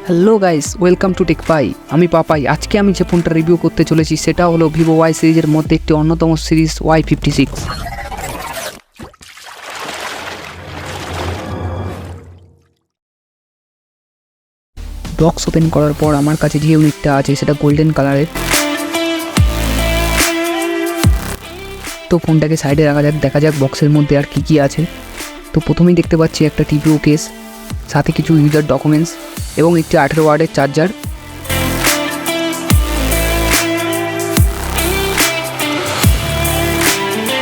Hello guys, welcome to TechPai. আমি পাপাই। আজকে আমি যে ফোনটা রিভিউ করতে চলেছি সেটা হলো ভিভো ওয়াই সিরিজের মধ্যে একটি অন্যতম সিরিজ Y56। বক্স ওপেন করার পর আমার কাছে যে ইউনিটটা আছে সেটা গোল্ডেন কালারের। তো ফোনটাকে সাইডে রাখা যাক, দেখা যাক বক্সের মধ্যে আর কি আছে। তো প্রথমেই দেখতে পাচ্ছি একটা টিপিও কেস, সাথে কিছু ইউজার ডকুমেন্টস এবং একটি 18 ওয়াটের চার্জার।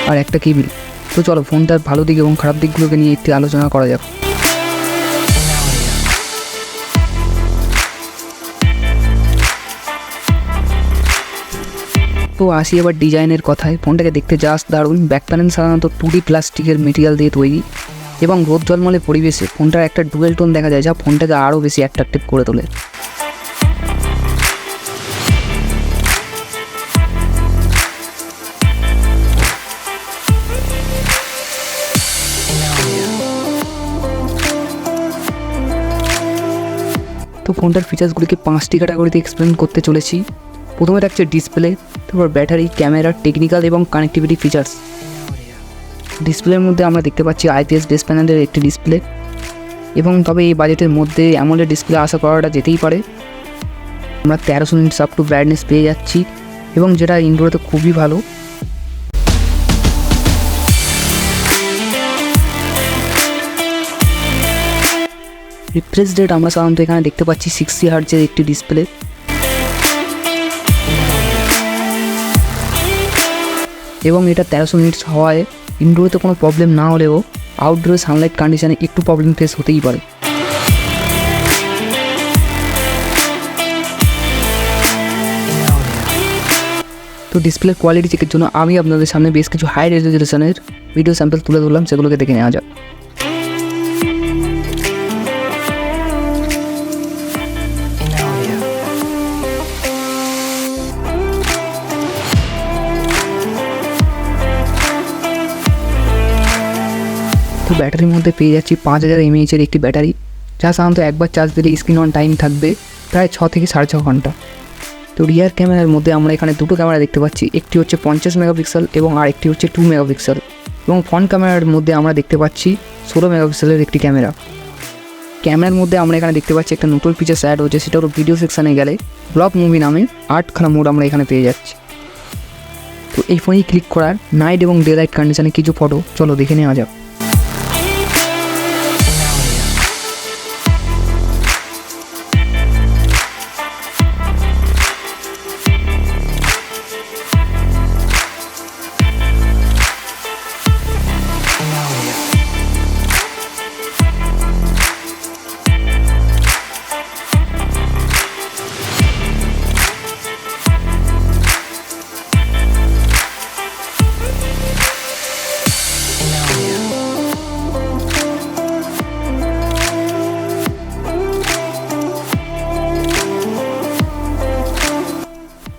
আর একটা কেবিল। তো চলো ফোনটার ভালো দিক এবং খারাপ দিকগুলোকে নিয়ে একটি আলোচনা করা যাক। তো আসি এবার ডিজাইনের কথায়। ফোনটাকে দেখতে জাস্ট দারুণ। ব্যাক প্যানেল সাধারণত 2D প্লাস্টিকের মেটেরিয়াল দিয়ে তৈরি এবং রোদ ঝলমলে পরিবেশে ফোনটার একটা ডুয়েল টোন দেখা যায়, যা ফোনটাকে আরও বেশি অ্যাট্রাকটিভ করে তোলে। তো ফোনটার ফিচার্সগুলিকে 5টি ক্যাটাগরিতে এক্সপ্লেন করতে চলেছি। প্রথমে থাকছে ডিসপ্লে, তারপর ব্যাটারি, ক্যামেরা, টেকনিক্যাল এবং কানেক্টিভিটি ফিচার্স। ডিসপ্লের মধ্যে আমরা দেখতে পাচ্ছি IPS বেস প্যানেলের একটি ডিসপ্লে, এবং তবে এই বাজেটের মধ্যে অ্যামোলেড ডিসপ্লে আশা করাটা যেতেই পারে। আমরা 1300 নিটস আপ টু ব্রাইটনেস পেয়ে যাচ্ছি এবং যেটা ইনডোরেতে খুবই ভালো। রিফ্রেশ রেট আমরা সাধারণত এখানে দেখতে পাচ্ছি 60 হার্টজের একটি ডিসপ্লে। এবং এটা 1300 নিটস হওয়ায় ইনডোরেতে কোনো প্রবলেম না হলেও আউটডোরে সানলাইট কন্ডিশনে একটু প্রবলেম ফেস হতেই পারে। তো ডিসপ্লের কোয়ালিটি চেকের জন্য আমি আপনাদের সামনে বেশ কিছু হাই রেজলিউশনের ভিডিও স্যাম্পল তুলে ধরলাম, সেগুলোকে দেখে নেওয়া যাক। তো ব্যাটারির মধ্যে পেয়ে যাচ্ছি 5000 mAh-এর একটি ব্যাটারি, যা সাধারণত একবার চার্জ দিলে স্ক্রিন অন টাইম থাকবে প্রায় 6 থেকে 6.5 ঘন্টা। তো রিয়ার ক্যামেরার মধ্যে আমরা এখানে দুটো ক্যামেরা দেখতে পাচ্ছি, একটি হচ্ছে 50 মেগাপিক্সেল এবং আরেকটি হচ্ছে 2 মেগাপিক্সেল। এবং ফ্রন্ট ক্যামেরার মধ্যে আমরা দেখতে পাচ্ছি 16 মেগাপিক্সেলের একটি ক্যামেরা। ক্যামেরার মধ্যে আমরা এখানে দেখতে পাচ্ছি একটা নতুন ফিচার্স অ্যাড হচ্ছে, সেটা হলো ভিডিও সেকশানে গেলে ব্লগ মুভি নামে 8খানা মোড আমরা এখানে পেয়ে যাচ্ছি। তো এই ফোনেই ক্লিক করার নাইট এবং ডে লাইট কন্ডিশনে কিছু ফটো চলো দেখে নেওয়া যাক।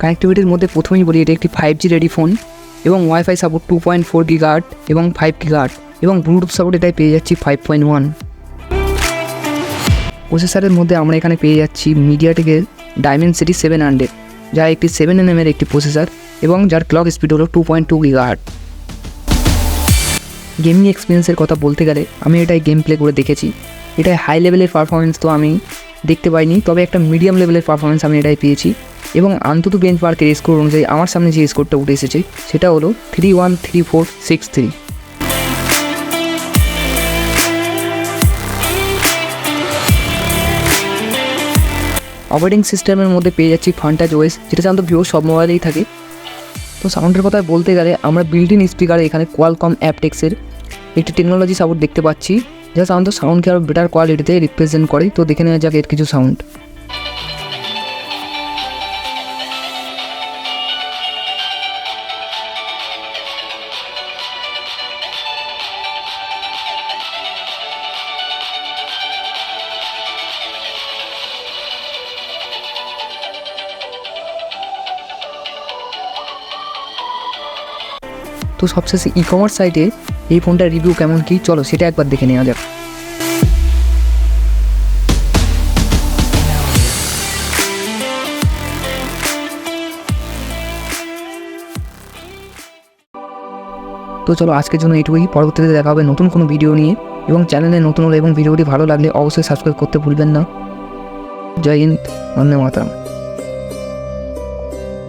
কানেক্টিভিটির মধ্যে প্রথমেই বলি, এটা একটি 5G রেডি ফোন এবং ওয়াইফাই সাপোর্ট 2.4 GHz এবং 5 GHz এবং ব্লুটুথ সাপোর্ট এটাই পেয়ে যাচ্ছি 5.1। প্রসেসরের মধ্যে আমরা এখানে পেয়ে যাচ্ছি মিডিয়াটেকের ডাইমেনসিটি 700, যা একটি 7nm-এর একটি প্রসেসর এবং যার ক্লক স্পিড হলো 2.2 GHz। গেমিং এক্সপিরিয়েন্সের কথা বলতে গেলে আমি এটাই গেম প্লে করে দেখেছি। এটাই হাই লেভেলের পারফরমেন্স তো আমি দেখতে পাইনি, তবে একটা মিডিয়াম লেভেলের পারফরমেন্স আমি এটাই পেয়েছি। এবং আন্তত বেঞ্চমার্কের স্কোর অনুযায়ী আমার সামনে যে স্কোরটা উঠে এসেছে সেটা হলো 313463। অপারেটিং সিস্টেমের মধ্যে পেয়ে যাচ্ছি ফান্টাচ ওএস, যেটা সাধারণত ভিভো সব মোবাইলেই থাকে। তো সাউন্ডের কথা বলতে গেলে আমরা বিল্ট ইন স্পিকারে এখানে কোয়ালকম অ্যাপটেক্সের একটি টেকনোলজি সাপোর্ট দেখতে পাচ্ছি, যা সাধারণত সাউন্ডকে আরও বেটার কোয়ালিটিতে রিপ্রেজেন্ট করে। তো দেখে নেওয়া যাক এর কিছু সাউন্ড। তো সবশেষে ই-কমার্স সাইটে এই ফোনটার রিভিউ কেমন কি চলো সেটা একবার দেখে নেওয়া যাক। তো চলো আজকের জন্য এইটুকুই, পরবর্তীতে দেখা হবে নতুন কোনো ভিডিও নিয়ে। এবং চ্যানেলে নতুন হলে এবং ভিডিওটি ভালো লাগলে অবশ্যই সাবস্ক্রাইব করতে ভুলবেন না। জয় হিন্দ, বন্দে মাতরম।